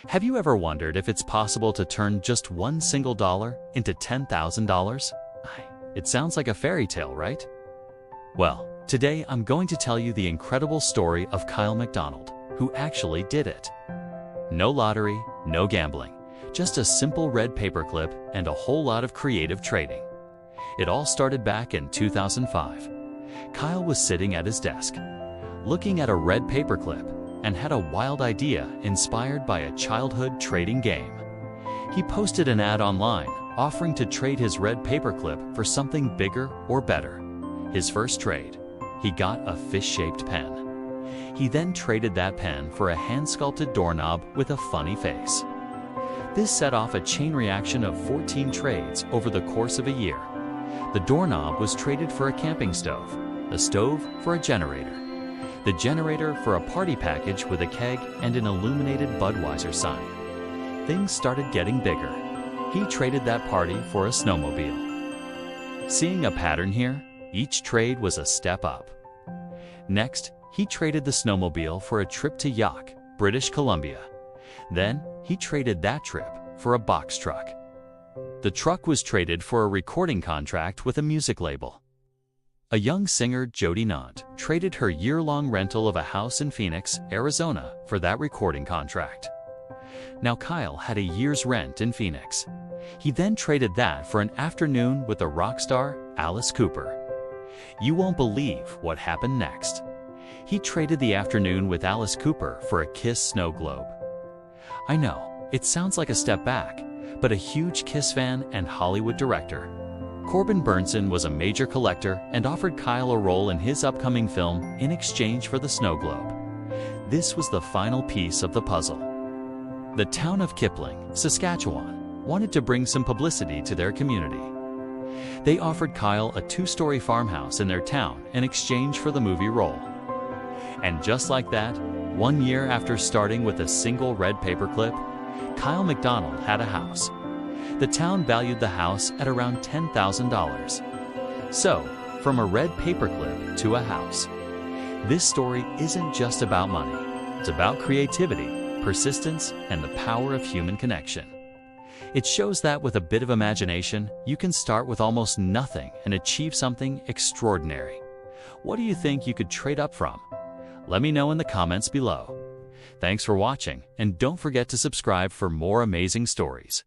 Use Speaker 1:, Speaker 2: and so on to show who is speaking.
Speaker 1: Have you ever wondered if it's possible to turn just one single dollar into $10,000? It sounds like a fairy tale, right? Well, today I'm going to tell you the incredible story of Kyle MacDonald, who actually did it. No lottery, no gambling, just a simple red paperclip and a whole lot of creative trading. It all started back in 2005. Kyle was sitting at his desk, looking at a red paperclip, and had a wild idea inspired by a childhood trading game. He posted an ad online offering to trade his red paperclip for something bigger or better. His first trade, he got a fish-shaped pen. He then traded that pen for a hand-sculpted doorknob with a funny face. This set off a chain reaction of 14 trades over the course of a year. The doorknob was traded for a camping stove, the stove for a generator, the generator for a party package with a keg and an illuminated Budweiser sign. Things started getting bigger. He traded that party for a snowmobile. Seeing a pattern here, each trade was a step up. Next, he traded the snowmobile for a trip to Yaak, British Columbia. Then, he traded that trip for a box truck. The truck was traded for a recording contract with a music label. A young singer, Jody Nant, traded her year-long rental of a house in Phoenix, Arizona for that recording contract. Now Kyle had a year's rent in Phoenix. He then traded that for an afternoon with the rock star, Alice Cooper. You won't believe what happened next. He traded the afternoon with Alice Cooper for a Kiss snow globe. I know, it sounds like a step back, but a huge Kiss fan and Hollywood director, Corbin Bernsen, was a major collector and offered Kyle a role in his upcoming film in exchange for the snow globe. This was the final piece of the puzzle. The town of Kipling, Saskatchewan, wanted to bring some publicity to their community. They offered Kyle a 2-story farmhouse in their town in exchange for the movie role. And just like that, 1 year after starting with a single red paperclip, Kyle MacDonald had a house. The town valued the house at around $10,000. So, from a red paperclip to a house. This story isn't just about money. It's about creativity, persistence, and the power of human connection. It shows that with a bit of imagination, you can start with almost nothing and achieve something extraordinary. What do you think you could trade up from? Let me know in the comments below. Thanks for watching, and don't forget to subscribe for more amazing stories.